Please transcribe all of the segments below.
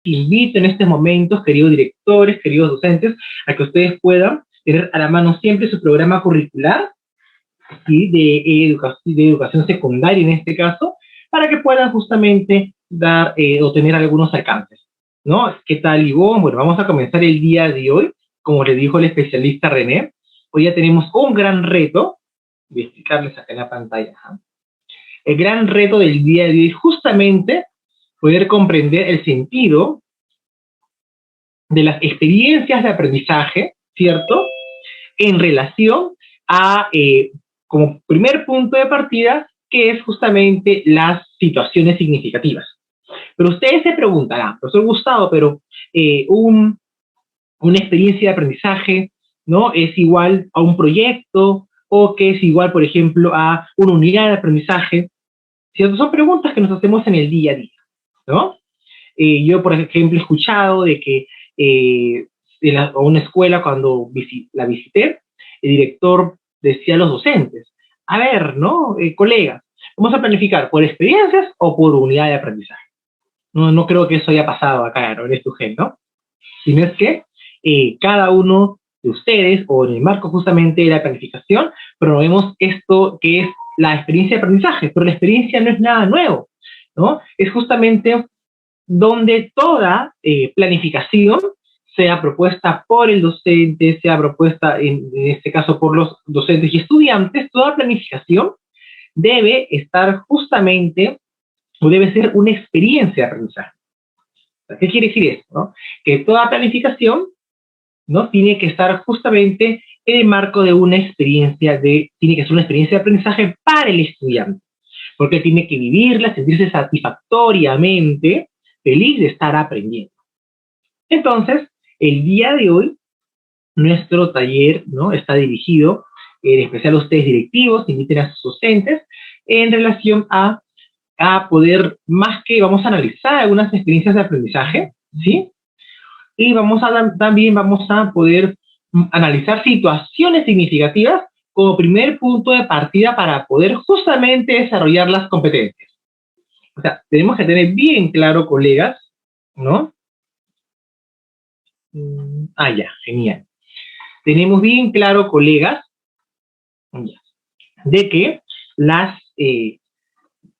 invito en estos momentos, queridos directores, queridos docentes, a que ustedes puedan tener a la mano siempre su programa curricular, ¿sí? De educación secundaria en este caso, para que puedan justamente dar o tener algunos alcances, ¿no? ¿Qué tal, Ivonne? Bueno, vamos a comenzar el día de hoy, como le dijo el especialista René. Hoy ya tenemos un gran reto, voy a explicarles acá en la pantalla. El gran reto del día de hoy es justamente poder comprender el sentido de las experiencias de aprendizaje, ¿cierto? En relación a, como primer punto de partida, que es justamente las situaciones significativas. Pero ustedes se preguntarán, profesor Gustavo, pero una experiencia de aprendizaje, ¿no? ¿Es igual a un proyecto? ¿O que es igual, por ejemplo, a una unidad de aprendizaje? ¿Cierto? Son preguntas que nos hacemos en el día a día, ¿no? Yo, por ejemplo, he escuchado de que en una escuela, cuando la visité, el director decía a los docentes, a ver, ¿no? Colegas, vamos a planificar por experiencias o por unidad de aprendizaje. No creo que eso haya pasado acá, ¿no? En Estugen, ¿no? Sino es que cada uno de ustedes, o en el marco justamente de la planificación, promovemos esto que es la experiencia de aprendizaje, pero la experiencia no es nada nuevo, ¿no? Es justamente donde toda planificación sea propuesta por el docente, sea propuesta en este caso por los docentes y estudiantes, toda planificación debe estar justamente, o debe ser una experiencia de aprendizaje. ¿Qué quiere decir esto? ¿No? Que toda planificación, ¿no? Tiene que estar justamente en el marco de una experiencia tiene que ser una experiencia de aprendizaje para el estudiante, porque tiene que vivirla, sentirse satisfactoriamente feliz de estar aprendiendo. Entonces, el día de hoy, nuestro taller, ¿no? Está dirigido, en especial a ustedes directivos, inviten a sus docentes, en relación a poder, más que vamos a analizar algunas experiencias de aprendizaje, ¿sí? Y también vamos a poder analizar situaciones significativas como primer punto de partida para poder justamente desarrollar las competencias. O sea, tenemos que tener bien claro, colegas, ¿no? Ya, genial. Tenemos bien claro, colegas, de que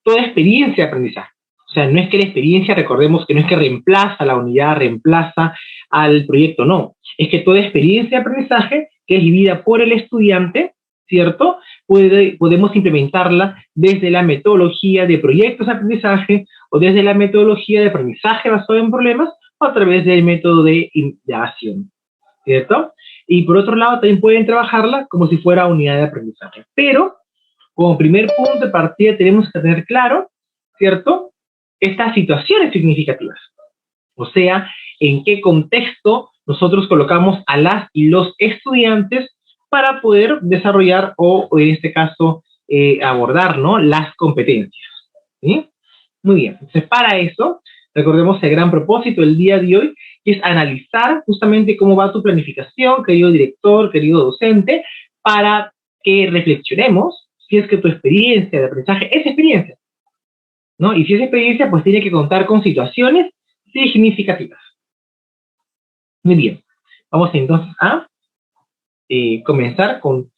toda experiencia de aprendizaje, o sea, no es que la experiencia, recordemos que no es que reemplaza la unidad, reemplaza al proyecto, no. Es que toda experiencia de aprendizaje que es vivida por el estudiante, ¿cierto? Podemos implementarla desde la metodología de proyectos de aprendizaje o desde la metodología de aprendizaje basado en problemas o a través del método de indagación, ¿cierto? Y por otro lado, también pueden trabajarla como si fuera unidad de aprendizaje. Pero, como primer punto de partida, tenemos que tener claro, ¿cierto?, estas situaciones significativas. O sea, en qué contexto nosotros colocamos a las y los estudiantes para poder desarrollar o en este caso, abordar, ¿no?, las competencias. ¿Sí? Muy bien. Entonces, para eso, recordemos el gran propósito del día de hoy, que es analizar justamente cómo va tu planificación, querido director, querido docente, para que reflexionemos si es que tu experiencia de aprendizaje es experiencia, ¿no? Y si es experiencia, pues tiene que contar con situaciones significativas. Muy bien. Vamos entonces a comenzar con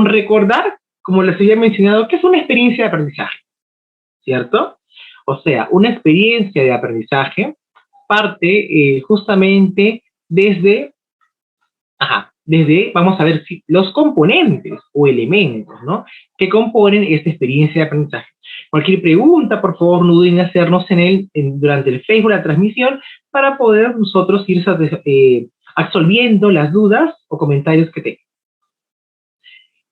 recordar, como les había mencionado, qué es una experiencia de aprendizaje, ¿cierto? O sea, una experiencia de aprendizaje parte justamente desde, vamos a ver, los componentes o elementos, ¿no?, que componen esta experiencia de aprendizaje. Cualquier pregunta, por favor, no duden en hacernos durante el Facebook la transmisión para poder nosotros ir absolviendo las dudas o comentarios que tengan.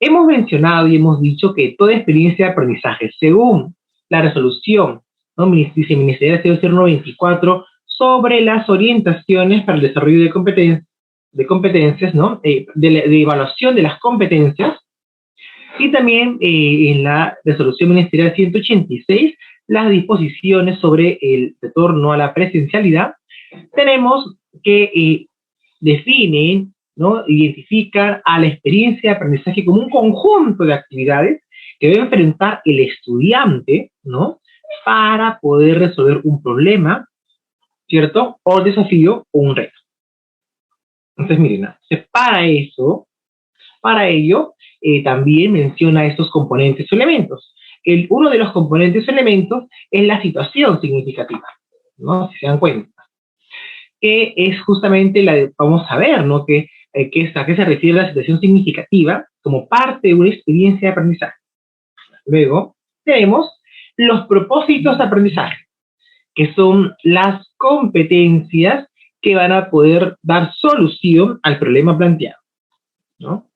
Hemos mencionado y hemos dicho que toda experiencia de aprendizaje, según la resolución, ¿no?, ministerial 024 sobre las orientaciones para el desarrollo de competencias, ¿no?, de evaluación de las competencias, y también en la resolución ministerial 186, las disposiciones sobre el retorno a la presencialidad, tenemos que definen, ¿no?, identifican a la experiencia de aprendizaje como un conjunto de actividades que debe enfrentar el estudiante, ¿no?, para poder resolver un problema ¿cierto? O desafío o un reto. Entonces, miren, para ello, también menciona estos componentes o elementos. Uno de los componentes o elementos es la situación significativa, ¿no? Si se dan cuenta, que es justamente vamos a ver, ¿no? ¿A qué se refiere la situación significativa como parte de una experiencia de aprendizaje? Luego, tenemos los propósitos de aprendizaje, que son las competencias que van a poder dar solución al problema planteado, ¿no?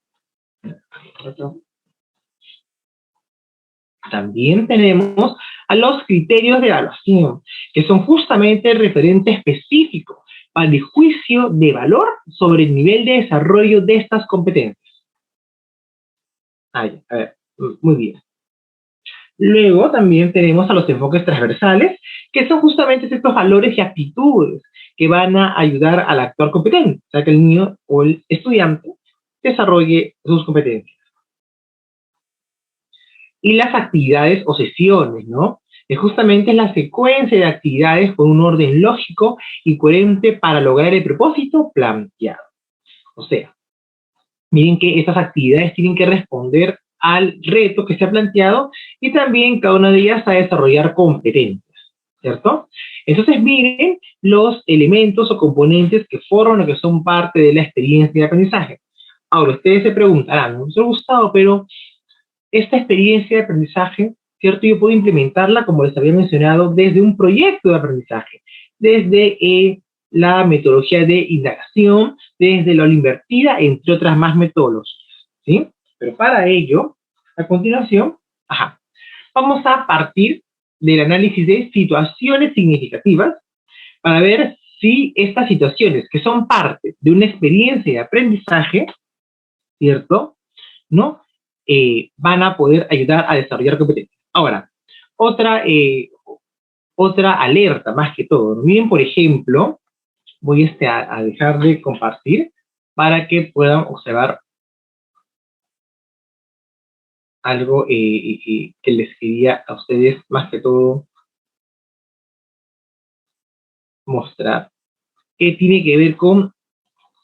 También tenemos a los criterios de evaluación, que son justamente el referente específico para el juicio de valor sobre el nivel de desarrollo de estas competencias. A ver, muy bien. Luego también tenemos a los enfoques transversales, que son justamente estos valores y actitudes que van a ayudar al actor competente, o sea, que el niño o el estudiante desarrolle sus competencias. Y las actividades o sesiones, ¿no? Es justamente la secuencia de actividades con un orden lógico y coherente para lograr el propósito planteado. O sea, miren que estas actividades tienen que responder al reto que se ha planteado y también cada una de ellas a desarrollar competencias, ¿cierto? Entonces miren los elementos o componentes que forman o que son parte de la experiencia de aprendizaje. Ahora, ustedes se preguntarán, ¿no? Gustavo, Gustavo, pero esta experiencia de aprendizaje, ¿cierto? Yo puedo implementarla, como les había mencionado, desde un proyecto de aprendizaje, desde la metodología de indagación, desde la aula invertida, entre otras más metodologías, ¿sí? Pero para ello, a continuación, vamos a partir del análisis de situaciones significativas para ver si estas situaciones, que son parte de una experiencia de aprendizaje, ¿cierto? ¿No? Van a poder ayudar a desarrollar competencias. Ahora, otra alerta más que todo. Miren, por ejemplo, voy a dejar de compartir para que puedan observar algo que les quería a ustedes más que todo mostrar, que tiene que ver con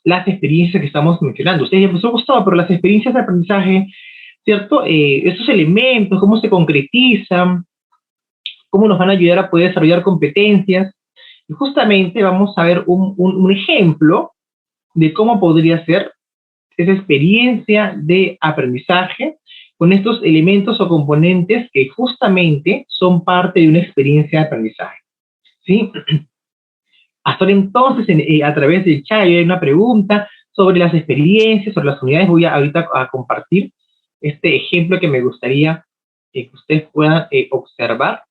las experiencias que estamos mencionando. Ustedes ya les ha gustado, pero las experiencias de aprendizaje, ¿cierto? Esos elementos, cómo se concretizan, cómo nos van a ayudar a poder desarrollar competencias. Y justamente vamos a ver un ejemplo de cómo podría ser esa experiencia de aprendizaje con estos elementos o componentes que justamente son parte de una experiencia de aprendizaje, ¿sí? Hasta ahora entonces, a través del chat hay una pregunta sobre las experiencias, sobre las unidades. Voy ahorita a compartir este ejemplo que me gustaría que ustedes puedan observar.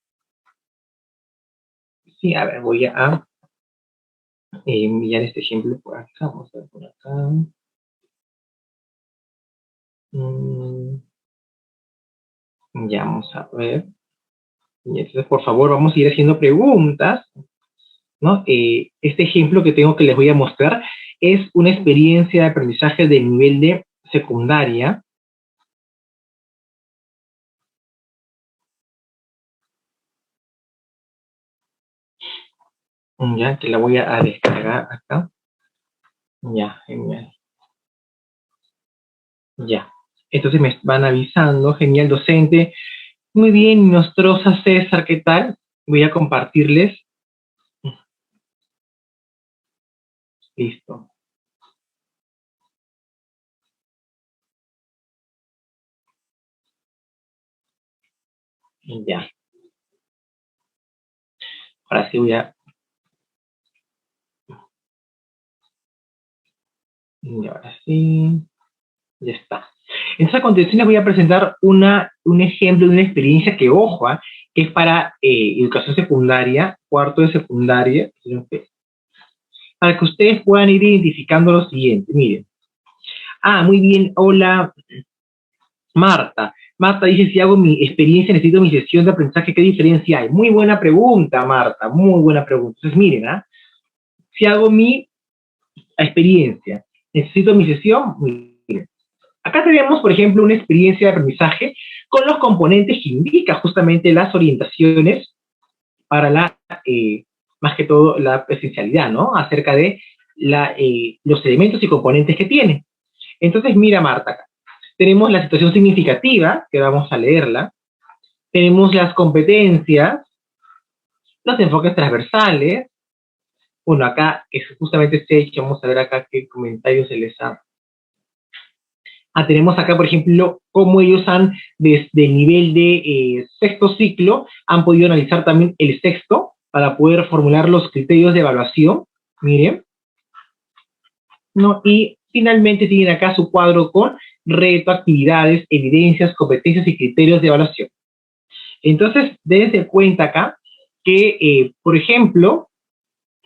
Sí, a ver, voy a enviar este ejemplo por acá. Vamos a ver por acá. Ya, vamos a ver. Y entonces, por favor, vamos a ir haciendo preguntas, ¿no? Este ejemplo que tengo que les voy a mostrar es una experiencia de aprendizaje de nivel de secundaria. Ya, que la voy a descargar acá. Ya, genial. Ya. Entonces me van avisando, genial, docente. Muy bien, Nostrosa César, ¿qué tal? Voy a compartirles. Listo. Ya. Ahora sí voy a... Y ahora sí. Ya está. Entonces a continuación les voy a presentar un ejemplo de una experiencia que, ojo, que es para educación secundaria, cuarto de secundaria, para que ustedes puedan ir identificando lo siguiente. Miren. Muy bien. Hola, Marta. Marta dice, si hago mi experiencia, necesito mi sesión de aprendizaje, ¿qué diferencia hay? Muy buena pregunta, Marta, muy buena pregunta. Entonces, miren, si hago mi experiencia, necesito mi sesión, miren. Acá tenemos, por ejemplo, una experiencia de aprendizaje con los componentes que indican justamente las orientaciones para la más que todo la esencialidad, ¿no? Acerca de los elementos y componentes que tiene. Entonces, mira, Marta, acá tenemos la situación significativa, que vamos a leerla, tenemos las competencias, los enfoques transversales, bueno, acá es justamente este hecho, vamos a ver acá qué comentarios se les ha. Tenemos acá, por ejemplo, cómo ellos han, desde el nivel de sexto ciclo, han podido analizar también el sexto para poder formular los criterios de evaluación, miren, ¿no? Y finalmente tienen acá su cuadro con reto, actividades, evidencias, competencias y criterios de evaluación. Entonces, dense cuenta acá que, por ejemplo,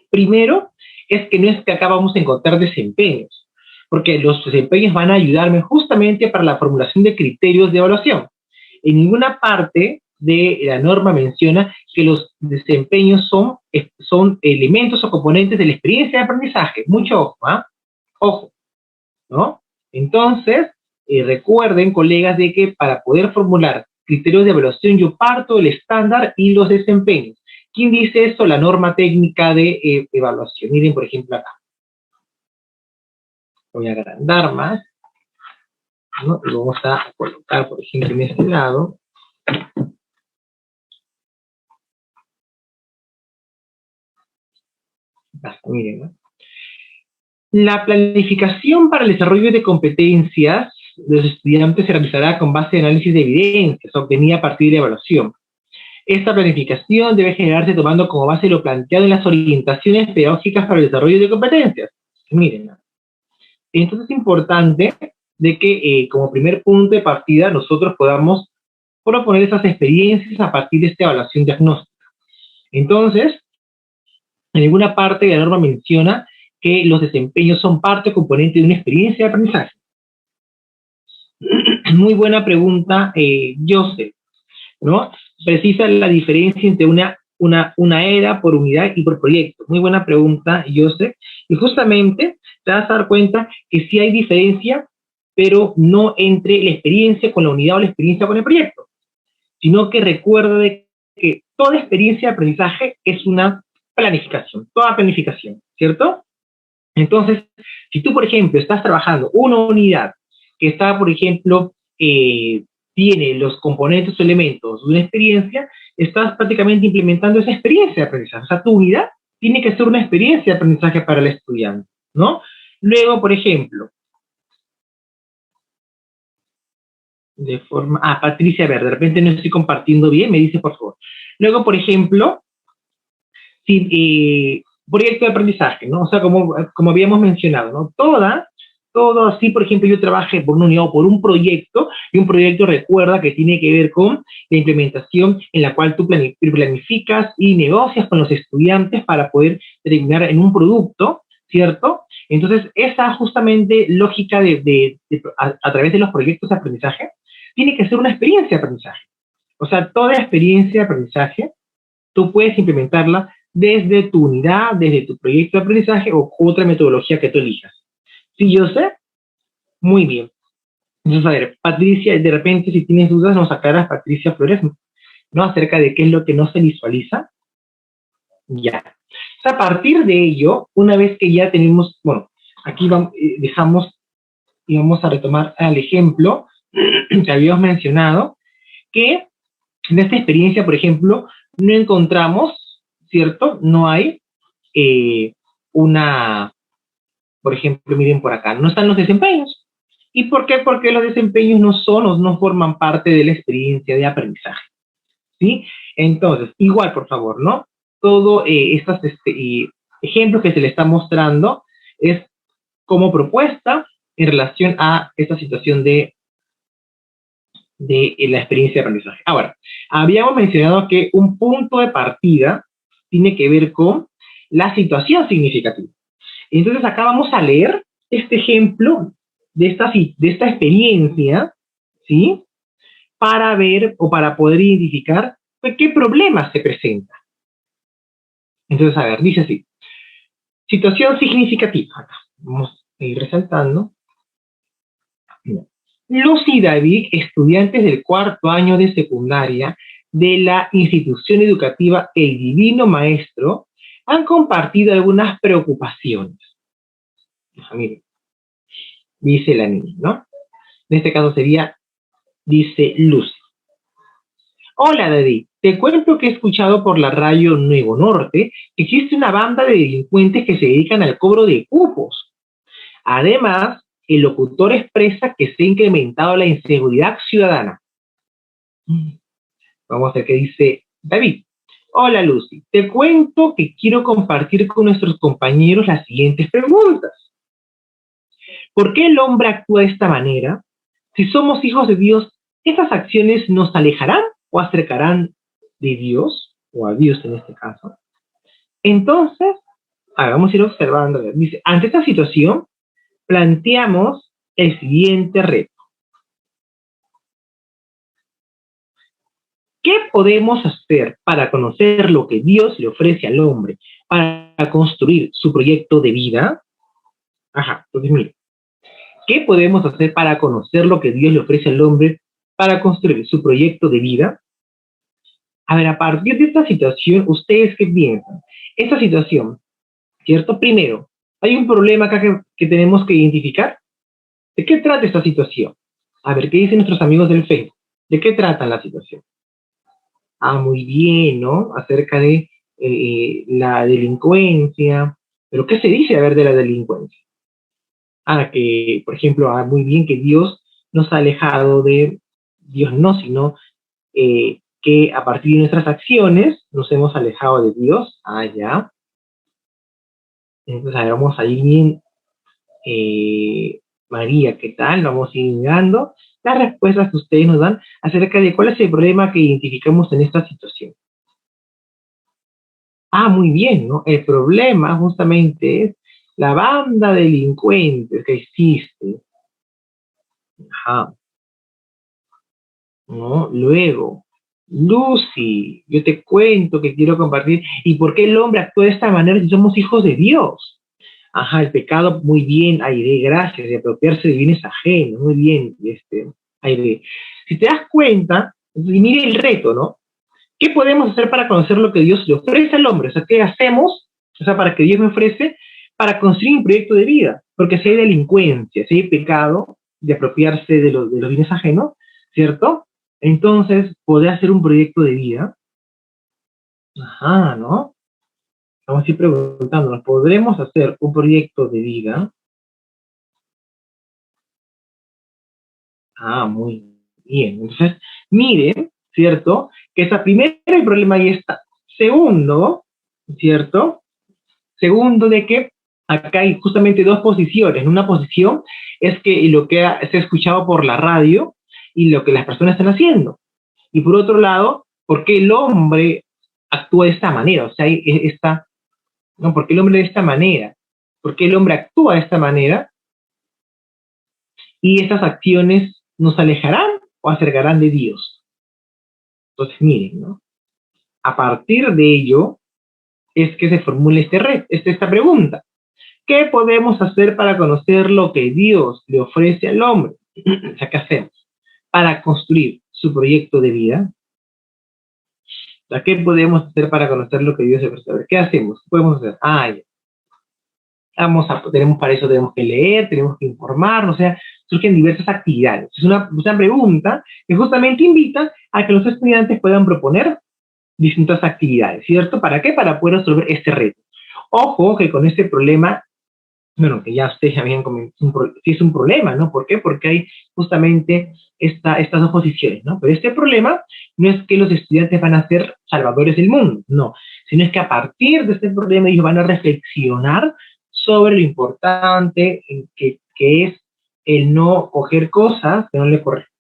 primero, es que no es que acá vamos a encontrar desempeños, porque los desempeños van a ayudarme justamente para la formulación de criterios de evaluación. En ninguna parte de la norma menciona que los desempeños son elementos o componentes de la experiencia de aprendizaje. Mucho ojo, ¿ah? Ojo, ¿no? Entonces, recuerden, colegas, de que para poder formular criterios de evaluación yo parto del estándar y los desempeños. ¿Quién dice esto? La norma técnica de evaluación. Miren, por ejemplo, acá. Voy a agrandar más, ¿no? Y vamos a colocar, por ejemplo, en este lado. Basta, miren, ¿no? La planificación para el desarrollo de competencias de los estudiantes se realizará con base de análisis de evidencias obtenida a partir de evaluación. Esta planificación debe generarse tomando como base lo planteado en las orientaciones pedagógicas para el desarrollo de competencias. Miren, entonces es importante de que como primer punto de partida nosotros podamos proponer esas experiencias a partir de esta evaluación diagnóstica. Entonces, en ninguna parte de la norma menciona que los desempeños son parte o componente de una experiencia de aprendizaje. Muy buena pregunta, Joseph, ¿no? Precisa la diferencia entre una era por unidad y por proyecto. Muy buena pregunta, Joseph. Y justamente te vas a dar cuenta que sí hay diferencia, pero no entre la experiencia con la unidad o la experiencia con el proyecto, sino que recuerda de que toda experiencia de aprendizaje es una planificación, toda planificación, ¿cierto? Entonces, si tú, por ejemplo, estás trabajando una unidad que está, por ejemplo, tiene los componentes o elementos de una experiencia, estás prácticamente implementando esa experiencia de aprendizaje. O sea, tu unidad tiene que ser una experiencia de aprendizaje para el estudiante, ¿no? Luego, por ejemplo, de forma... Patricia, a ver, de repente no estoy compartiendo bien, me dice por favor. Luego, por ejemplo, si, proyecto de aprendizaje, ¿no? O sea, como habíamos mencionado, ¿no? Todo así, por ejemplo, yo trabajé por una unidad o por un proyecto, y un proyecto recuerda que tiene que ver con la implementación en la cual tú planificas y negocias con los estudiantes para poder terminar en un producto, ¿cierto? Entonces, esa justamente lógica a través de los proyectos de aprendizaje, tiene que ser una experiencia de aprendizaje. O sea, toda experiencia de aprendizaje, tú puedes implementarla desde tu unidad, desde tu proyecto de aprendizaje o otra metodología que tú elijas. ¿Sí, yo sé? Muy bien. Entonces, a ver, Patricia, de repente, si tienes dudas, nos aclaras, Patricia Flores, ¿no? Acerca de qué es lo que no se visualiza. Ya. O sea, a partir de ello, una vez que ya tenemos, bueno, aquí dejamos y vamos a retomar al ejemplo que habíamos mencionado, que en esta experiencia, por ejemplo, no encontramos, ¿cierto? No hay por ejemplo, miren por acá, no están los desempeños. ¿Y por qué? Porque los desempeños no forman parte de la experiencia de aprendizaje, ¿sí? Entonces, igual, por favor, ¿no? Todo estos ejemplos que se le está mostrando es como propuesta en relación a esta situación de la experiencia de aprendizaje. Ahora, habíamos mencionado que un punto de partida tiene que ver con la situación significativa. Entonces acá vamos a leer este ejemplo de esta experiencia, ¿sí? Para ver o para poder identificar qué problemas se presenta. Entonces, a ver, dice así. Situación significativa. Acá vamos a ir resaltando. Lucy y David, estudiantes del cuarto año de secundaria de la institución educativa El Divino Maestro, han compartido algunas preocupaciones. Miren, dice la niña, ¿no? En este caso sería, dice Lucy. Hola, Daddy. Te cuento que he escuchado por la radio Nuevo Norte que existe una banda de delincuentes que se dedican al cobro de cupos. Además, el locutor expresa que se ha incrementado la inseguridad ciudadana. Vamos a ver qué dice David. Hola, Lucy. Te cuento que quiero compartir con nuestros compañeros las siguientes preguntas. ¿Por qué el hombre actúa de esta manera? Si somos hijos de Dios, ¿estas acciones nos alejarán o acercarán de Dios, o a Dios en este caso? Entonces, vamos a ir observando. Dice, ante esta situación, planteamos el siguiente reto. ¿Qué podemos hacer para conocer lo que Dios le ofrece al hombre para construir su proyecto de vida? Entonces mire, ¿qué podemos hacer para conocer lo que Dios le ofrece al hombre para construir su proyecto de vida? A ver, a partir de esta situación, ¿ustedes qué piensan? Esta situación, ¿cierto? Primero, hay un problema acá que tenemos que identificar. ¿De qué trata esta situación? A ver, ¿qué dicen nuestros amigos del Facebook? ¿De qué trata la situación? Muy bien, ¿no? Acerca de la delincuencia. ¿Pero qué se dice, a ver, de la delincuencia? Que, por ejemplo, muy bien que Dios nos ha alejado de Dios, no, sino que a partir de nuestras acciones nos hemos alejado de Dios. Ya. Entonces, a ver, vamos a ir bien. María, ¿qué tal? Vamos a ir mirando las respuestas que ustedes nos dan acerca de cuál es el problema que identificamos en esta situación. Muy bien, ¿no? El problema justamente es la banda de delincuentes que existe. ¿No? Luego, Lucy, yo te cuento que quiero compartir. ¿Y por qué el hombre actúa de esta manera si somos hijos de Dios? El pecado, muy bien, Aire, gracias, de apropiarse de bienes ajenos, muy bien, Aire. Si te das cuenta, y mire el reto, ¿no? ¿Qué podemos hacer para conocer lo que Dios le ofrece al hombre? O sea, ¿qué hacemos? O sea, para que Dios me ofrece para construir un proyecto de vida. Porque si hay delincuencia, si hay pecado de apropiarse de los bienes ajenos, ¿cierto? Entonces, poder hacer un proyecto de vida. ¿No? Vamos a ir preguntándonos, ¿podremos hacer un proyecto de vida? Muy bien. Entonces, miren, ¿cierto? Que esa primera el problema ahí está. Segundo, ¿cierto? Segundo, de que acá hay justamente dos posiciones. Una posición es que lo que se ha escuchado por la radio y lo que las personas están haciendo. Y por otro lado, ¿por qué el hombre actúa de esta manera? O sea, ¿no? ¿Por qué el hombre de esta manera? ¿Por qué el hombre actúa de esta manera? Y estas acciones nos alejarán o acercarán de Dios. Entonces, miren, ¿no? A partir de ello es que se formula esta pregunta. ¿Qué podemos hacer para conocer lo que Dios le ofrece al hombre? O sea, ¿qué hacemos? Para construir su proyecto de vida. O sea, ¿qué podemos hacer para conocer lo que Dios le ofrece? A ver, ¿qué hacemos? ¿Qué podemos hacer? Ya. Para eso tenemos que leer, tenemos que informarnos, o sea, surgen diversas actividades. Es una pregunta que justamente invita a que los estudiantes puedan proponer distintas actividades, ¿cierto? ¿Para qué? Para poder resolver este reto. Ojo que con este problema, bueno, que ya ustedes habían comentado, sí es un problema, ¿no? ¿Por qué? Porque hay justamente estas dos posiciones, ¿no? Pero este problema no es que los estudiantes van a ser salvadores del mundo, no, sino es que a partir de este problema ellos van a reflexionar sobre lo importante que es el no coger cosas que no le corresponden,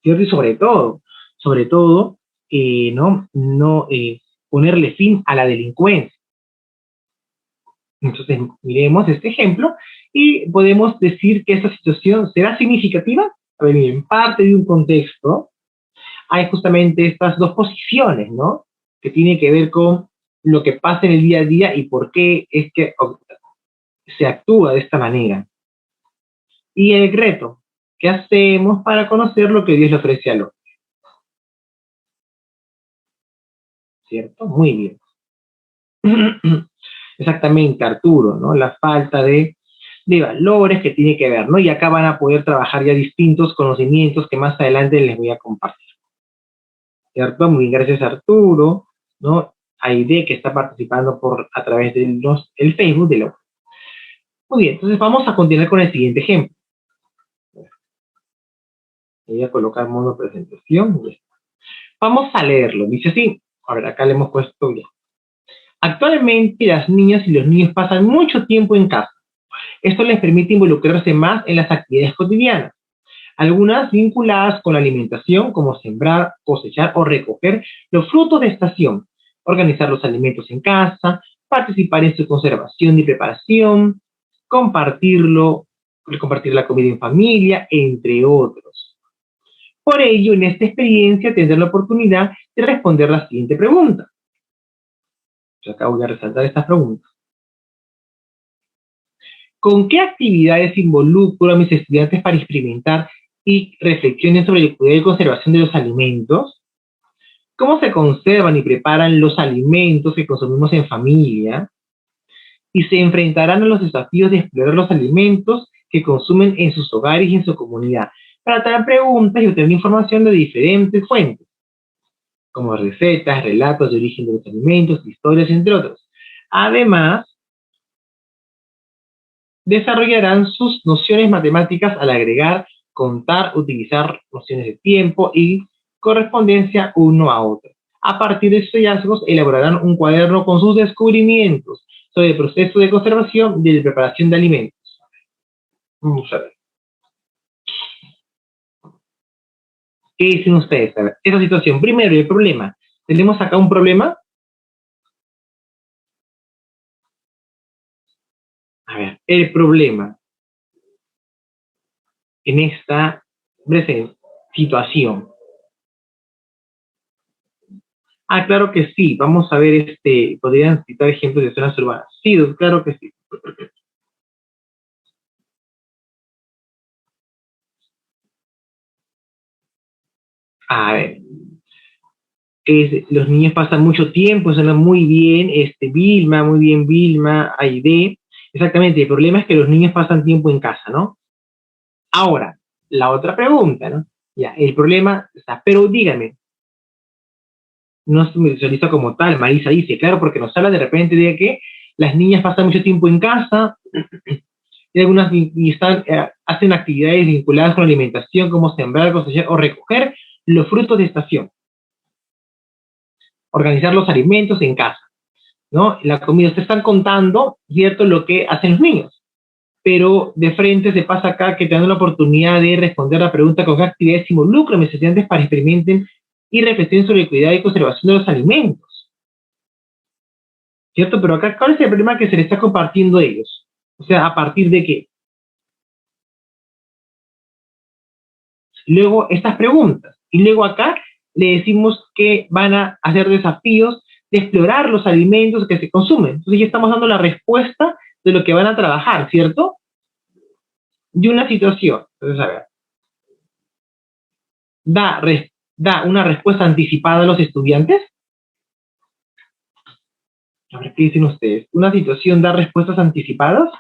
¿cierto? Y sobre todo, no ponerle fin a la delincuencia. Entonces, miremos este ejemplo y podemos decir que esta situación será significativa. A ver, miren, parte de un contexto hay justamente estas dos posiciones, ¿no? Que tiene que ver con lo que pasa en el día a día y por qué es que se actúa de esta manera. Y el reto, ¿qué hacemos para conocer lo que Dios le ofrece al hombre? ¿Cierto? Muy bien. Exactamente, Arturo, ¿no? La falta de valores que tiene que ver, ¿no? Y acá van a poder trabajar ya distintos conocimientos que más adelante les voy a compartir. ¿Cierto? Muy bien, gracias Arturo, ¿no? Aide que está participando a través del el Facebook de la. Muy bien, entonces vamos a continuar con el siguiente ejemplo. Voy a colocar modo presentación. Vamos a leerlo, dice así. A ver, acá le hemos puesto bien. Actualmente las niñas y los niños pasan mucho tiempo en casa. Esto les permite involucrarse más en las actividades cotidianas, algunas vinculadas con la alimentación, como sembrar, cosechar o recoger los frutos de estación, organizar los alimentos en casa, participar en su conservación y preparación, compartir la comida en familia, entre otros. Por ello, en esta experiencia tendrán la oportunidad de responder la siguiente pregunta. Yo acá voy a resaltar estas preguntas. ¿Con qué actividades involucro a mis estudiantes para experimentar y reflexionen sobre el cuidado y conservación de los alimentos? ¿Cómo se conservan y preparan los alimentos que consumimos en familia? Y se enfrentarán a los desafíos de explorar los alimentos que consumen en sus hogares y en su comunidad, para traer preguntas y obtener información de diferentes fuentes, como recetas, relatos de origen de los alimentos, historias, entre otros. Además, desarrollarán sus nociones matemáticas al agregar, contar, utilizar nociones de tiempo y correspondencia uno a otro. A partir de sus hallazgos, elaborarán un cuaderno con sus descubrimientos sobre el proceso de conservación y de preparación de alimentos. Vamos a ver. ¿Qué dicen ustedes? A ver, esa situación. Primero, el problema. Tenemos acá un problema. A ver, el problema en esta situación. Ah, claro que sí. Vamos a ver, podrían citar ejemplos de zonas urbanas. Sí, claro que sí. A ver, los niños pasan mucho tiempo, suena muy bien, Vilma, muy bien Vilma, Aide. Exactamente, el problema es que los niños pasan tiempo en casa, ¿no? Ahora, la otra pregunta, ¿no? Ya, el problema está, pero dígame, no se visualiza como tal, Marisa dice, claro, porque nos habla de repente de que las niñas pasan mucho tiempo en casa, y algunas hacen actividades vinculadas con la alimentación, como sembrar, cosechar o recoger los frutos de estación. Organizar los alimentos en casa, ¿no? La comida, ustedes están contando, ¿cierto?, lo que hacen los niños, pero de frente se pasa acá que te dan la oportunidad de responder la pregunta con qué actividades involucran a mis estudiantes para experimenten y reflexionen sobre el cuidado y conservación de los alimentos, ¿cierto? Pero acá, ¿cuál es el problema que se les está compartiendo a ellos? O sea, ¿a partir de qué? Luego, estas preguntas. Y luego acá le decimos que van a hacer desafíos de explorar los alimentos que se consumen. Entonces ya estamos dando la respuesta de lo que van a trabajar, ¿cierto? Y una situación. Entonces, a ver. Da una respuesta anticipada a los estudiantes. A ver, ¿qué dicen ustedes? ¿Una situación da respuestas anticipadas?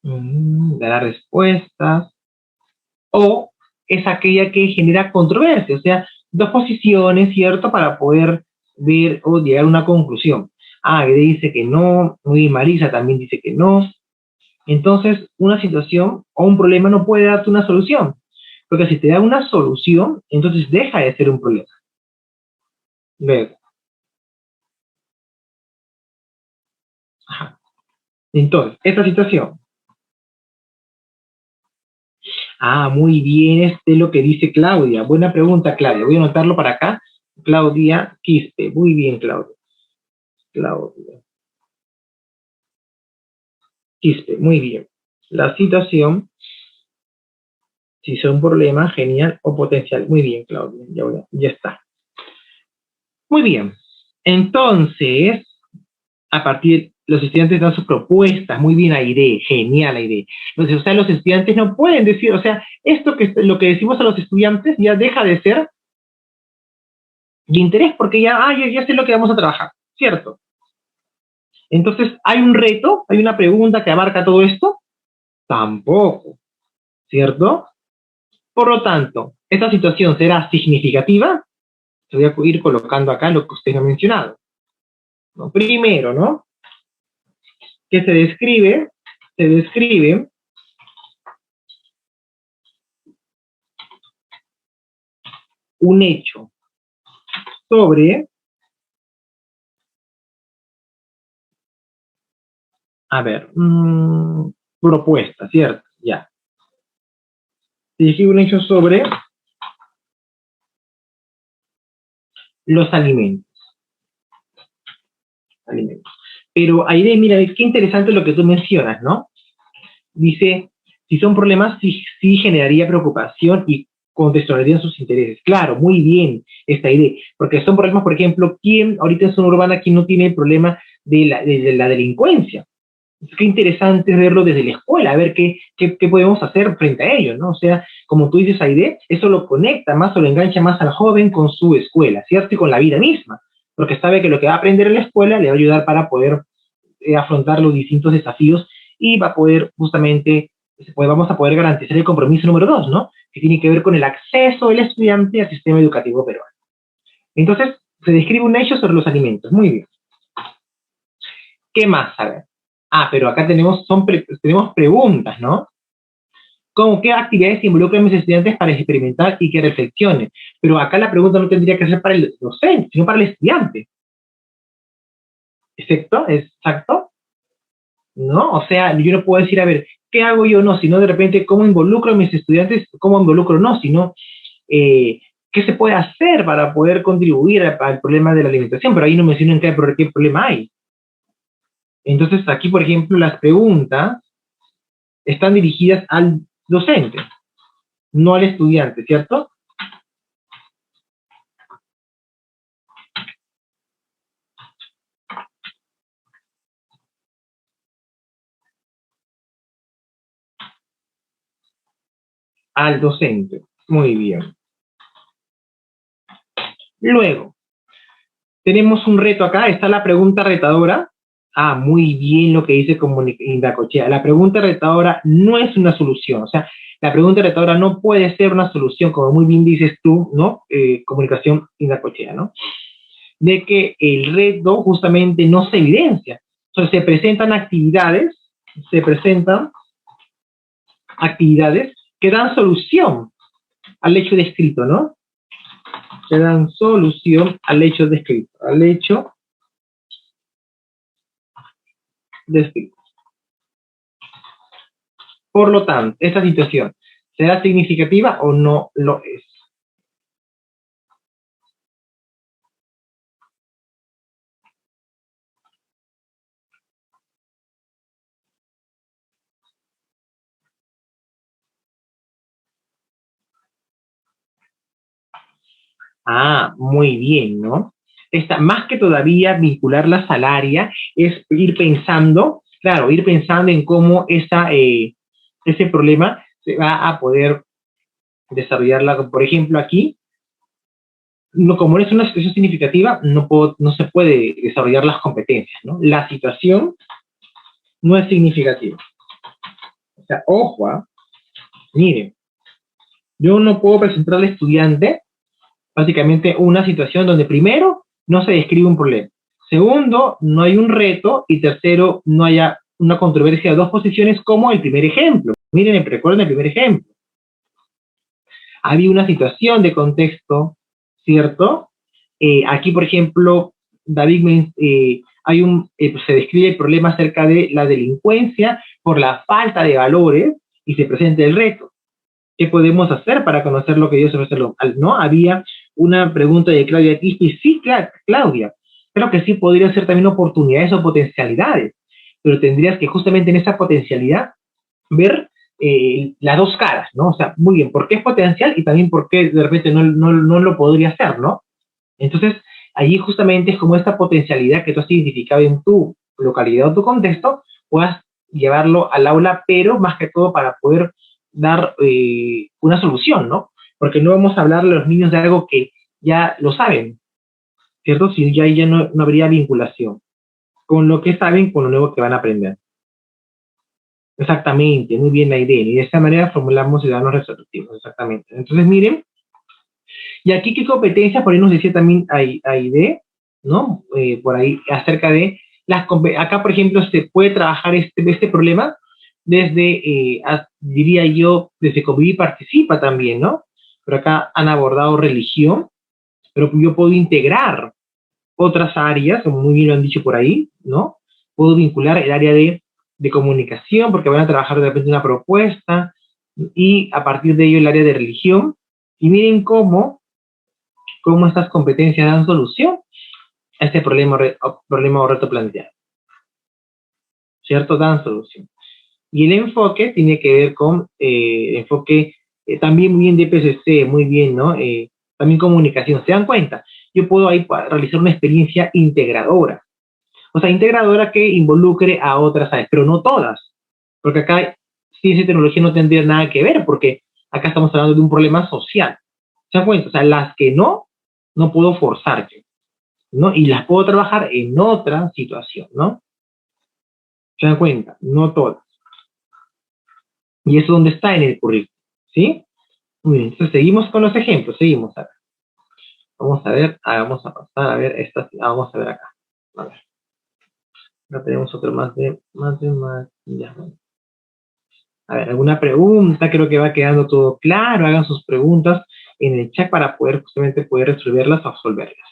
Dará respuestas. O es aquella que genera controversia, o sea, dos posiciones, ¿cierto?, para poder ver o llegar a una conclusión. Ah, Ede dice que no, muy Marisa también dice que no. Entonces, una situación o un problema no puede darte una solución, porque si te da una solución, entonces deja de ser un problema. Luego. Ajá. Entonces, esta situación. Ah, muy bien, es lo que dice Claudia. Buena pregunta, Claudia. Voy a anotarlo para acá. Claudia Quispe. Muy bien, Claudia. Claudia Quispe. Muy bien. La situación, si es un problema, genial o potencial. Muy bien, Claudia. Ya está. Muy bien. Entonces, a partir, los estudiantes dan sus propuestas. Muy bien, Aide. Genial, Aide. Entonces, o sea, los estudiantes no pueden decir, o sea, lo que decimos a los estudiantes ya deja de ser De interés porque ya sé lo que vamos a trabajar, ¿cierto? Entonces, ¿hay un reto? ¿Hay una pregunta que abarca todo esto? Tampoco, ¿cierto? Por lo tanto, ¿esta situación será significativa? Te voy a ir colocando acá lo que usted ha mencionado, ¿no? Primero, ¿no? Que se describe un hecho sobre, a ver, propuesta, ¿cierto? Ya. Se describe un hecho sobre los alimentos. Pero Aide, mira, qué interesante lo que tú mencionas, ¿no? Dice, si son problemas, sí generaría preocupación y contextualizarían sus intereses. Claro, muy bien esta idea, porque son problemas, por ejemplo, ¿quién ahorita en zona urbana, quién no tiene el problema de la delincuencia? Qué interesante verlo desde la escuela, a ver qué podemos hacer frente a ello, ¿no? O sea, como tú dices, Aide, eso lo conecta más o lo engancha más al joven con su escuela, ¿cierto? Y con la vida misma, porque sabe que lo que va a aprender en la escuela le va a ayudar para poder afrontar los distintos desafíos y va a poder justamente, pues vamos a poder garantizar el compromiso número 2, ¿no? Que tiene que ver con el acceso del estudiante al sistema educativo peruano. Entonces, se describe un hecho sobre los alimentos. Muy bien. ¿Qué más? A ver. Pero acá tenemos preguntas, ¿no? ¿Cómo qué actividades involucran a mis estudiantes para experimentar y que reflexionen? Pero acá la pregunta no tendría que ser para el docente, sino para el estudiante. ¿Exacto? ¿Exacto? ¿No? O sea, yo no puedo decir, a ver, ¿qué hago yo? No, sino de repente, ¿cómo involucro a mis estudiantes? ¿Cómo involucro? No, sino, ¿qué se puede hacer para poder contribuir al problema de la alimentación? Pero ahí no mencionan qué problema hay. Entonces, aquí, por ejemplo, las preguntas están dirigidas al docente, no al estudiante, ¿cierto? Al docente. Muy bien. Luego, tenemos un reto acá, está la pregunta retadora. Muy bien lo que dice Indacochea. La pregunta retadora no es una solución, o sea, la pregunta retadora no puede ser una solución, como muy bien dices tú, ¿no? Comunicación Indacochea, ¿no? De que el reto justamente no se evidencia. Entonces, se presentan actividades que dan solución al hecho descrito, ¿no? Que dan solución al hecho descrito, descrito. Por lo tanto, esta situación, ¿será significativa o no lo es? Muy bien, ¿no? Más que todavía vincularlas al área, es ir pensando, claro, ir pensando en cómo ese problema se va a poder desarrollarla. Por ejemplo, aquí, no, como no es una situación significativa, no se puede desarrollar las competencias, ¿no? La situación no es significativa. O sea, ojo, miren, yo no puedo presentar al estudiante básicamente una situación donde primero no se describe un problema, segundo no hay un reto y tercero no haya una controversia de dos posiciones como el primer ejemplo. Miren, recuerden el primer ejemplo. Había una situación de contexto, ¿cierto? Aquí, por ejemplo, David, se describe el problema acerca de la delincuencia por la falta de valores y se presenta el reto. ¿Qué podemos hacer para conocer lo que Dios ofrece? ¿No? Había una pregunta de Claudia Quispe, sí, Claudia, creo que sí podría ser también oportunidades o potencialidades, pero tendrías que justamente en esa potencialidad ver las dos caras, ¿no? O sea, muy bien, ¿por qué es potencial? Y también por qué de repente no lo podría hacer, ¿no? Entonces, allí justamente es como esta potencialidad que tú has identificado en tu localidad o tu contexto, puedas llevarlo al aula, pero más que todo para poder dar una solución, ¿no? Porque no vamos a hablarle a los niños de algo que ya lo saben, ¿cierto? Si ya ahí ya no habría vinculación con lo que saben, con lo nuevo que van a aprender. Exactamente, muy bien la idea. Y de esta manera formulamos ciudadanos resolutivos, exactamente. Entonces, miren, y aquí qué competencias, por ahí nos decía también Aide, ¿no? Por ahí acerca de acá, por ejemplo, se puede trabajar este problema desde, diría yo, desde Convive y Participa también, ¿no? Pero acá han abordado religión, pero yo puedo integrar otras áreas, como muy bien lo han dicho por ahí, ¿no? Puedo vincular el área de comunicación, porque van a trabajar de repente una propuesta, y a partir de ello el área de religión, y miren cómo estas competencias dan solución a este problema o reto planteado, ¿cierto? Dan solución. Y el enfoque tiene que ver con enfoque también muy bien de PCC, muy bien, ¿no? También comunicación. ¿Se dan cuenta? Yo puedo ahí realizar una experiencia integradora. O sea, integradora que involucre a otras áreas, pero no todas. Porque acá ciencia y tecnología no tendría nada que ver, porque acá estamos hablando de un problema social. ¿Se dan cuenta? O sea, las que no puedo forzar yo, ¿no? Y las puedo trabajar en otra situación, ¿no? ¿Se dan cuenta? No todas. Y eso es donde está en el currículum, ¿sí? Muy bien, entonces seguimos con los ejemplos, seguimos acá. Vamos a ver, vamos a pasar a ver estas, vamos a ver acá. A ver. Acá tenemos otro más, ya. A ver, alguna pregunta, creo que va quedando todo claro, hagan sus preguntas en el chat para poder justamente poder resolverlas o absolverlas.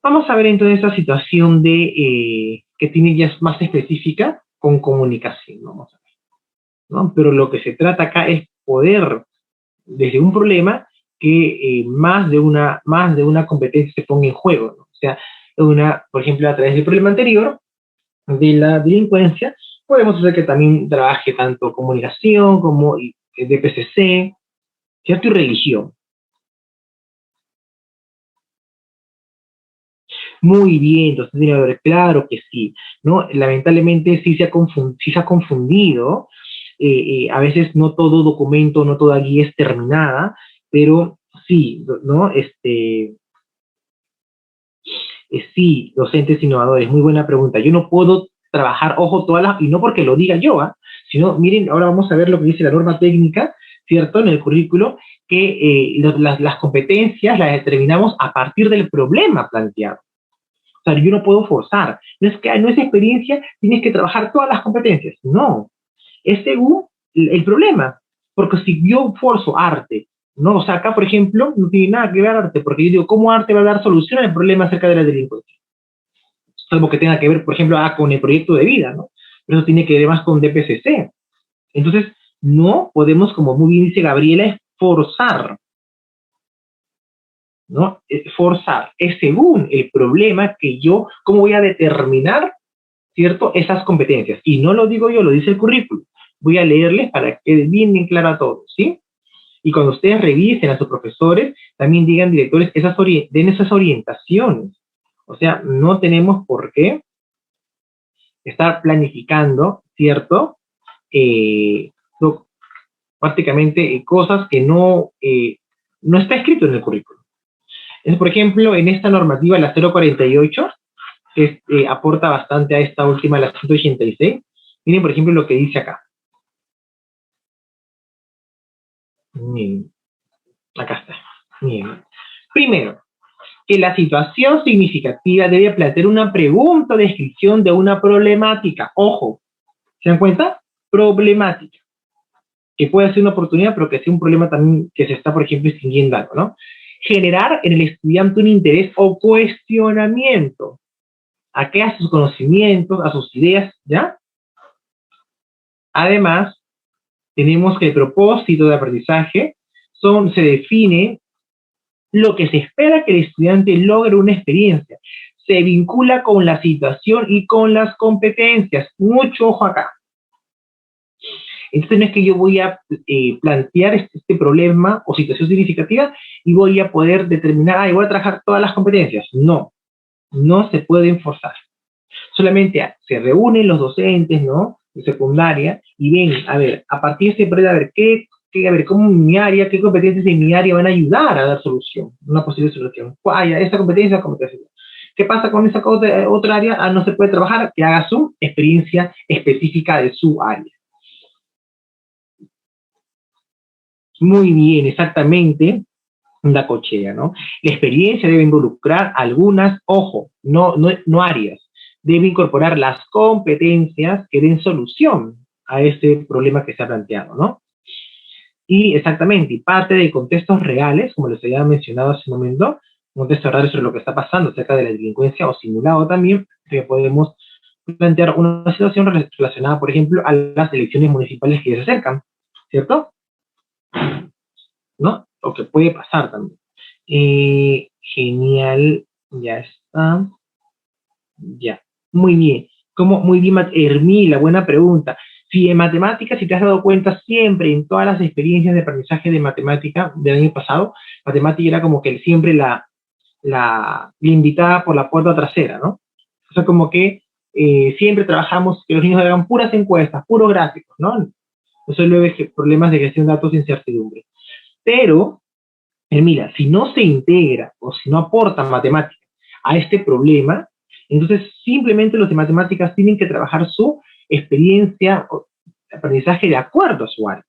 Vamos a ver entonces esta situación de que tiene ya más específica con comunicación, vamos a ver, ¿no? Pero lo que se trata acá es poder, desde un problema, que más de una competencia se ponga en juego, ¿no? O sea, por ejemplo, a través del problema anterior, de la delincuencia, podemos hacer que también trabaje tanto comunicación como DPCC, ¿cierto? Y religión. Muy bien, entonces tiene que haber, claro que sí, ¿no? Lamentablemente sí se ha confundido, a veces no todo documento, no toda guía es terminada, pero sí, ¿no? Sí, docentes innovadores, muy buena pregunta. Yo no puedo trabajar, ojo, y no porque lo diga yo, sino, miren, ahora vamos a ver lo que dice la norma técnica, ¿cierto? En el currículo, que las competencias las determinamos a partir del problema planteado. O sea, yo no puedo forzar. No es que no es experiencia, tienes que trabajar todas las competencias. No, es según el problema. Porque si yo forzo arte, ¿no? O sea, acá, por ejemplo, no tiene nada que ver arte, porque yo digo, ¿cómo arte va a dar solución al problema acerca de la delincuencia? Salvo que tenga que ver, por ejemplo, con el proyecto de vida, ¿no? Pero eso tiene que ver más con DPCC. Entonces, no podemos, como muy bien dice Gabriela, forzar, ¿no? Forzar. Es según el problema que yo, ¿cómo voy a determinar, ¿cierto? Esas competencias. Y no lo digo yo, lo dice el currículum. Voy a leerles para que quede bien claro a todos, ¿sí? Y cuando ustedes revisen a sus profesores, también digan, directores, den esas orientaciones. O sea, no tenemos por qué estar planificando, ¿cierto? Prácticamente cosas que no está escrito en el currículum. Es, por ejemplo, en esta normativa, la 048, que aporta bastante a esta última, la 186. Miren, por ejemplo, lo que dice acá. Miren, acá está. Miren. Primero, que la situación significativa debe plantear una pregunta o descripción de una problemática. Ojo, ¿se dan cuenta? Problemática. Que puede ser una oportunidad, pero que sea un problema también que se está, por ejemplo, extinguiendo algo, ¿no? Generar en el estudiante un interés o cuestionamiento a qué, a sus conocimientos, a sus ideas, ¿ya? Además, tenemos que el propósito de aprendizaje se define lo que se espera que el estudiante logre una experiencia. Se vincula con la situación y con las competencias. Mucho ojo acá. Entonces no es que yo voy a plantear este problema o situación significativa y voy a poder determinar, voy a trabajar todas las competencias. No, no se pueden forzar. Solamente se reúnen los docentes, ¿no? De secundaria y ven, a ver, a partir de este problema, a ver, a ver, ¿cómo mi área, qué competencias de mi área van a ayudar a dar solución, una posible solución? Vaya, esta competencia. ¿Qué pasa con esa otra área? Ah, no se puede trabajar, que haga su experiencia específica de su área. Muy bien, exactamente, la cochea, ¿no? La experiencia debe involucrar algunas, ojo, no áreas, debe incorporar las competencias que den solución a ese problema que se ha planteado, ¿no? Y exactamente, y parte de contextos reales, como les había mencionado hace un momento, contextos reales sobre lo que está pasando acerca de la delincuencia o simulado también, que podemos plantear una situación relacionada, por ejemplo, a las elecciones municipales que ya se acercan, ¿cierto? ¿No? O que puede pasar también. Genial, ya está. Ya, muy bien. Como muy bien, Hermila, buena pregunta. Si en matemáticas, si te has dado cuenta siempre en todas las experiencias de aprendizaje de matemática del año pasado, matemática era como que siempre la invitada por la puerta trasera, ¿no? O sea, como que siempre trabajamos que los niños hagan puras encuestas, puros gráficos, ¿no? Eso luego es problemas de gestión de datos e incertidumbre. Pero, mira, si no se integra o si no aporta matemática a este problema, entonces simplemente los de matemáticas tienen que trabajar su experiencia o aprendizaje de acuerdo a su área.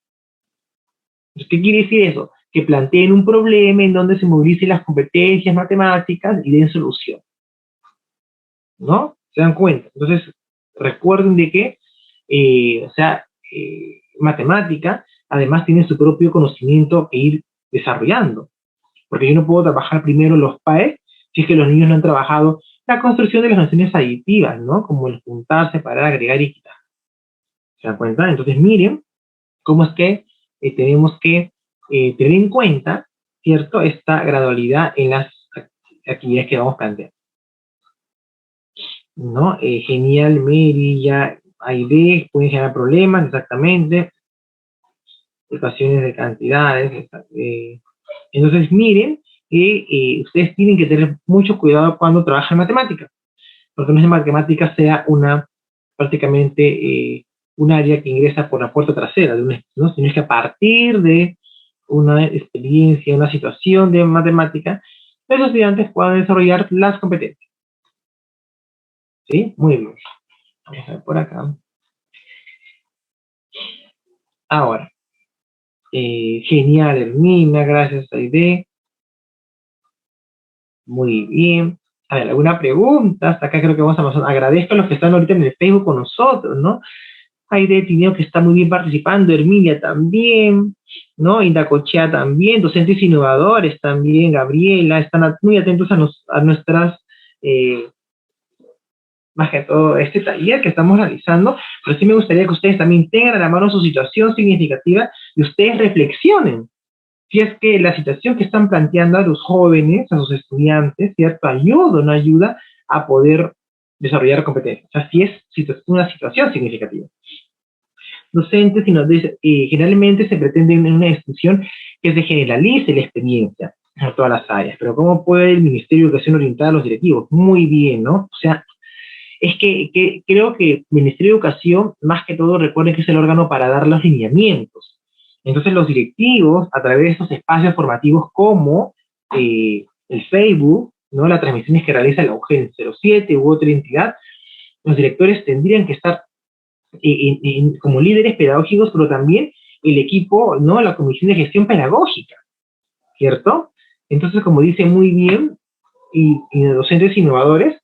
¿Qué quiere decir eso? Que planteen un problema en donde se movilicen las competencias matemáticas y den solución. ¿No? ¿Se dan cuenta? Entonces, recuerden de que, matemática, además tiene su propio conocimiento que ir desarrollando. Porque yo no puedo trabajar primero los PAE si es que los niños no han trabajado la construcción de las nociones aditivas, ¿no? Como el juntar, separar, agregar y quitar. ¿Se dan cuenta? Entonces, miren cómo es que tenemos que tener en cuenta, ¿cierto?, esta gradualidad en las actividades que vamos planteando. ¿No? Genial, Mary, ya hay de, pueden generar problemas, exactamente. Ecuaciones de cantidades. Entonces, miren que ustedes tienen que tener mucho cuidado cuando trabajan matemáticas, porque no es matemática sea prácticamente un área que ingresa por la puerta trasera, ¿no? Sino que a partir de una experiencia, una situación de matemática, los estudiantes puedan desarrollar las competencias. ¿Sí? Muy bien. Vamos a ver por acá. Ahora, genial, Hermina, gracias, Aide. Muy bien. A ver, ¿alguna pregunta? Hasta acá creo que vamos a pasar. Agradezco a los que están ahorita en el Facebook con nosotros, ¿no? Aide Tineo, que está muy bien participando, Herminia también, ¿no? Indacochea también, docentes innovadores también, Gabriela, están muy atentos a nuestras, más que todo, este taller que estamos realizando, pero sí me gustaría que ustedes también tengan a la mano su situación significativa y ustedes reflexionen si es que la situación que están planteando a los jóvenes, a los estudiantes, ¿cierto?, ayuda o no ayuda a poder desarrollar competencias. O sea, si es una situación significativa. Docentes, sino generalmente se pretende en una institución que se generalice la experiencia en todas las áreas. Pero ¿cómo puede el Ministerio de Educación orientar a los directivos? Muy bien, ¿no? O sea, es que creo que el Ministerio de Educación, más que todo, recuerden que es el órgano para dar los lineamientos. Entonces los directivos, a través de estos espacios formativos como el Facebook, ¿no?, las transmisiones que realiza la UGEN 07 u otra entidad, los directores tendrían que estar como líderes pedagógicos, pero también el equipo, ¿no?, la comisión de gestión pedagógica, ¿cierto? Entonces, como dice muy bien, y docentes innovadores,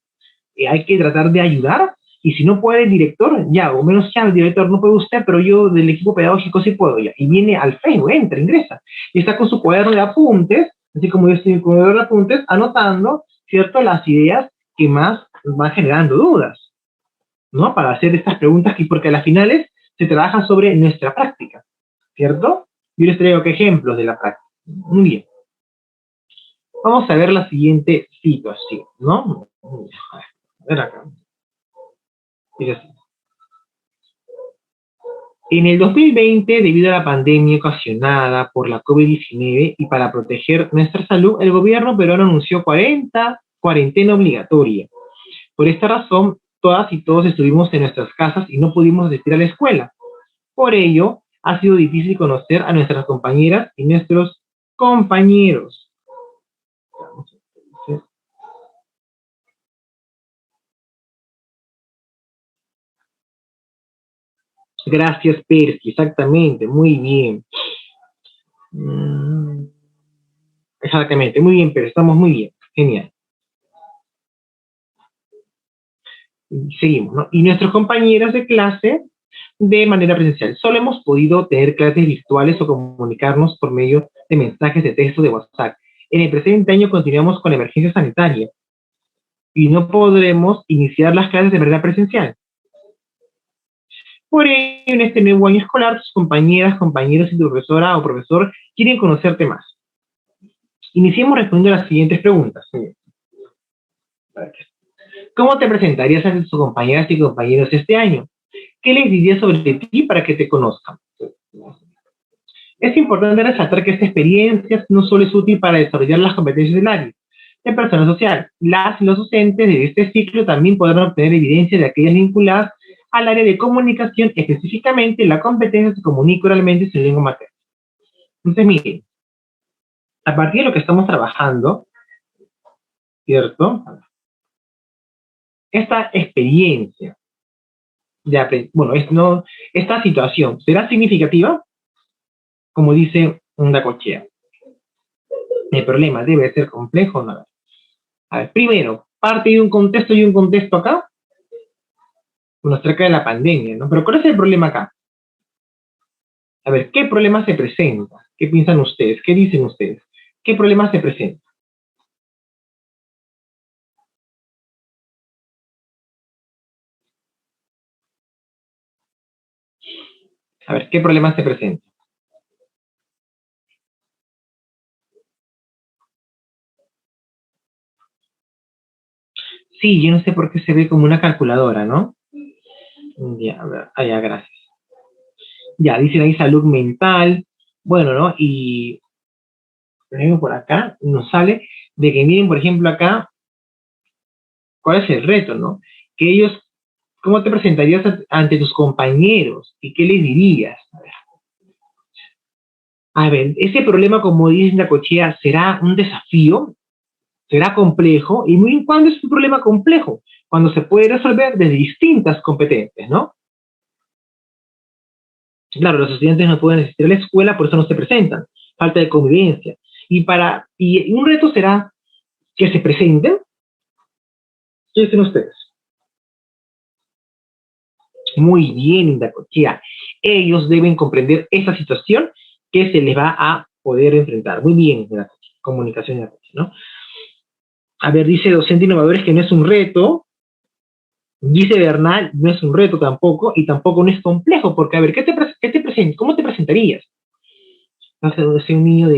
hay que tratar de ayudar, y si no puede el director, ya, o menos ya el director no puede usted, pero yo del equipo pedagógico sí puedo ya, y viene al Facebook, entra, ingresa, y está con su cuaderno de apuntes, así como yo estoy en el cuaderno de apuntes, anotando, ¿cierto?, las ideas que más van generando dudas, ¿no?, para hacer estas preguntas, porque a las finales se trabaja sobre nuestra práctica, ¿cierto? Yo les traigo ejemplos de la práctica. Muy bien. Vamos a ver la siguiente situación, ¿no? A ver acá. Dice así. En el 2020, debido a la pandemia ocasionada por la COVID-19 y para proteger nuestra salud, el gobierno peruano anunció cuarentena obligatoria. Por esta razón, todas y todos estuvimos en nuestras casas y no pudimos asistir a la escuela. Por ello, ha sido difícil conocer a nuestras compañeras y nuestros compañeros. Gracias, Percy, exactamente, muy bien. Exactamente, muy bien, pero estamos muy bien, genial. Seguimos, ¿no? Y nuestros compañeros de clase de manera presencial. Solo hemos podido tener clases virtuales o comunicarnos por medio de mensajes de texto de WhatsApp. En el presente año continuamos con la emergencia sanitaria y no podremos iniciar las clases de manera presencial. Por ello, en este nuevo año escolar, tus compañeras, compañeros y tu profesora o profesor quieren conocerte más. Iniciemos respondiendo a las siguientes preguntas. ¿Cómo te presentarías ante tus compañeras y compañeros este año? ¿Qué les dirías sobre ti para que te conozcan? Es importante resaltar que esta experiencia no solo es útil para desarrollar las competencias del área de persona social. Las y los docentes de este ciclo también podrán obtener evidencia de aquellas vinculadas al área de comunicación, específicamente la competencia de comunicar oralmente sin lengua materna. Entonces, miren, a partir de lo que estamos trabajando, ¿cierto? Esta experiencia, bueno, esta situación será significativa, como dice Dacochea. El problema debe ser complejo, ¿no? A ver, primero, parte de un contexto acá, nos trata de la pandemia, ¿no? Pero ¿cuál es el problema acá? A ver, ¿qué problema se presenta? ¿Qué piensan ustedes? ¿Qué dicen ustedes? ¿Qué problema se presenta? A ver, ¿qué problema se presenta? Sí, yo no sé por qué se ve como una calculadora, ¿no? Ya, a ver, ya, gracias. Ya, dicen ahí salud mental, bueno, ¿no? Y por acá nos sale de que miren, por ejemplo, acá, ¿cuál es el reto, no? Que ellos, ¿cómo te presentarías ante tus compañeros? ¿Y qué les dirías? A ver, ese problema, como dice la cochea, será un desafío, será complejo, y muy cuando es un problema complejo, cuando se puede resolver desde distintas competencias, ¿no? Claro, los estudiantes no pueden asistir a la escuela, por eso no se presentan, falta de convivencia. Y un reto será que se presenten. ¿Qué dicen ustedes? Muy bien, Indacochea. Ellos deben comprender esa situación que se les va a poder enfrentar. Muy bien, comunicación, ¿no? A ver, dice docente innovadores que no es un reto, dice Bernal, no es un reto tampoco, y tampoco no es complejo, porque a ver, ¿cómo te presentarías? Hace un niño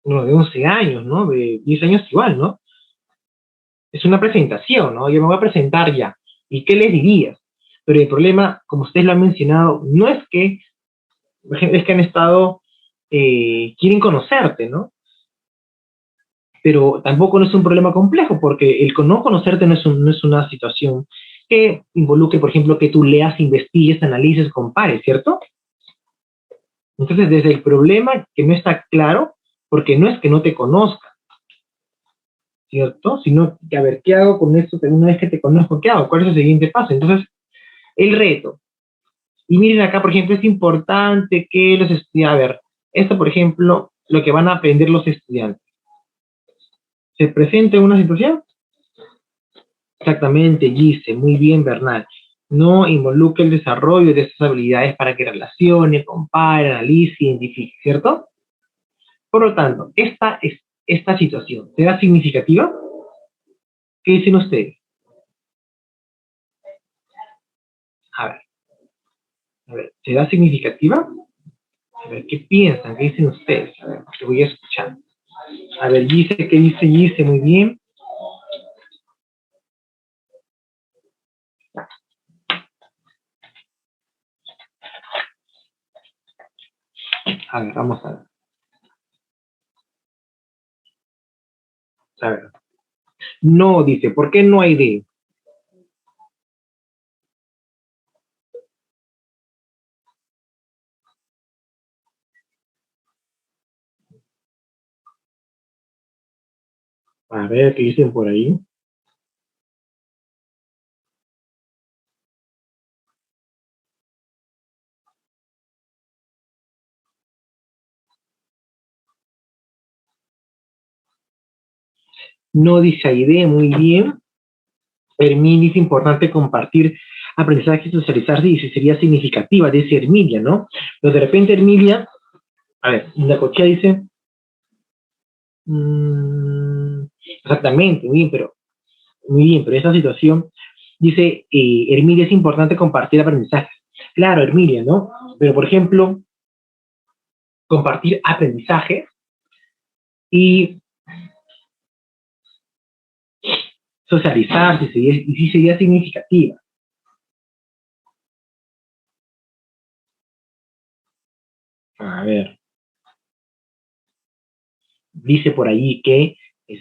no, de 11 años, ¿no? De 10 años igual, ¿no? Es una presentación, ¿no? Yo me voy a presentar ya. ¿Y qué les dirías? Pero el problema, como ustedes lo han mencionado, no es que, es que han estado, quieren conocerte, ¿no? Pero tampoco no es un problema complejo, porque el no conocerte no es una situación que involucre, por ejemplo, que tú leas, investigues, analices, compares, ¿cierto? Entonces, desde el problema que no está claro, porque no es que no te conozca, ¿cierto? Sino que, a ver, ¿qué hago con esto? Una vez que te conozco, ¿qué hago? ¿Cuál es el siguiente paso? Entonces, el reto. Y miren acá, por ejemplo, es importante que los estudiantes, a ver, esto, por ejemplo, lo que van a aprender los estudiantes. ¿Se presenta una situación? Exactamente, Gise, muy bien, Bernal. No involucra el desarrollo de estas habilidades para que relacione, compare, analice, identifique, ¿cierto? Por lo tanto, esta situación será significativa. ¿Qué dicen ustedes? A ver, ¿será significativa? A ver, ¿qué piensan? ¿Qué dicen ustedes? A ver, te voy a escuchar. A ver, Gise, ¿qué dice Gise? Muy bien. A ver, vamos a ver. A ver. No, dice, ¿por qué no hay de? A ver qué dicen por ahí. No dice Aide, muy bien. Herminia es importante compartir aprendizaje y socializarse y si sería significativa, dice Herminia, ¿no? Pero de repente Herminia, a ver, la cochea dice, mmm, exactamente, muy bien, pero esta situación dice, Herminia es importante compartir aprendizaje. Claro, Herminia, ¿no? Pero por ejemplo, compartir aprendizaje y socializarse y sí sería significativa. A ver, dice por allí que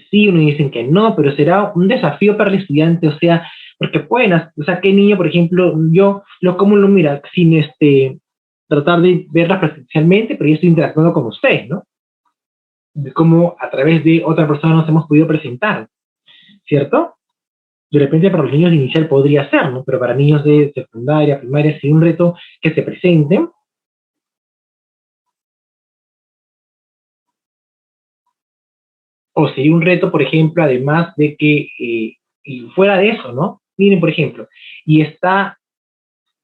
sí, uno dicen que no, pero será un desafío para el estudiante, o sea, porque pueden, o sea, qué niño, por ejemplo, yo, ¿cómo lo mira? Sin tratar de verla presencialmente, pero yo estoy interactuando con usted, ¿no? De cómo a través de otra persona nos hemos podido presentar, ¿cierto? De repente para los niños de inicial podría ser, ¿no? Pero para niños de secundaria, primaria, sería un reto que se presenten. O sería un reto, por ejemplo, además de que, y fuera de eso, ¿no? Miren, por ejemplo, y ya está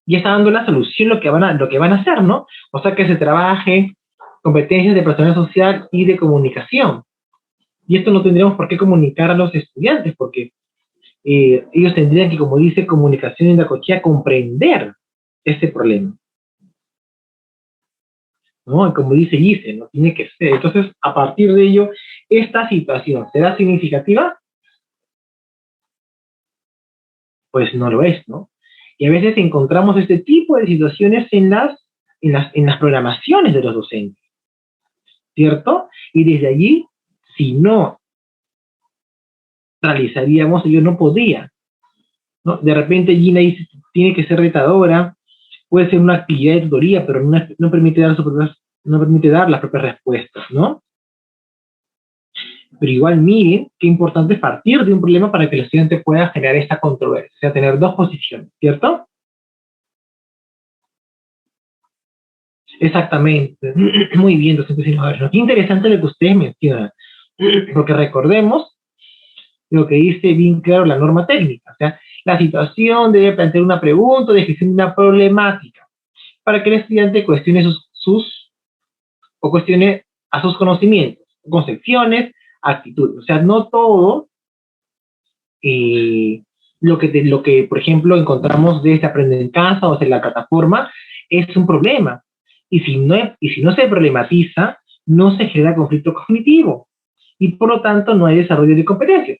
dando la solución lo que van a hacer, ¿no? O sea, que se trabaje competencias de personal social y de comunicación. Y esto no tendríamos por qué comunicar a los estudiantes, porque ellos tendrían que, como dice comunicación en la cochea, comprender ese problema, ¿no? Y como dice, ¿no? Tiene que ser. Entonces, a partir de ello, esta situación será significativa, pues no lo es, ¿no? Y a veces encontramos este tipo de situaciones en las programaciones de los docentes, ¿cierto? Y desde allí, si no realizaríamos, yo no podía, ¿no? De repente Gina dice, tiene que ser retadora, puede ser una actividad de tutoría, pero no permite no permite dar las propias respuestas, ¿no? Pero igual miren qué importante es partir de un problema para que el estudiante pueda generar esta controversia, o sea, tener dos posiciones, ¿cierto? Exactamente. Muy bien, docente Silvano. Qué interesante lo que ustedes mencionan. Porque recordemos lo que dice bien claro la norma técnica. O sea, la situación debe plantear una pregunta de descripción de una problemática para que el estudiante cuestione o cuestione a sus conocimientos, concepciones, actitudes. O sea, no todo lo que, por ejemplo, encontramos desde Aprender en Casa o desde la plataforma es un problema. Y si no se problematiza, no se genera conflicto cognitivo y por lo tanto no hay desarrollo de competencias.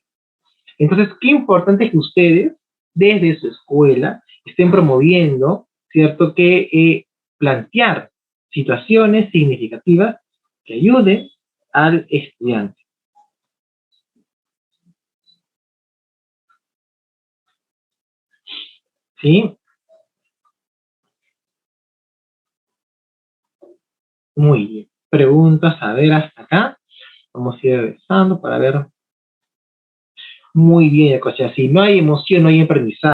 Entonces, qué importante es que ustedes, desde su escuela, estén promoviendo, ¿cierto?, que plantear situaciones significativas que ayuden al estudiante. ¿Sí? Muy bien. Preguntas, a ver, hasta acá. Vamos a ir regresando para ver. Muy bien, o sea, si no hay emoción, no hay aprendizaje.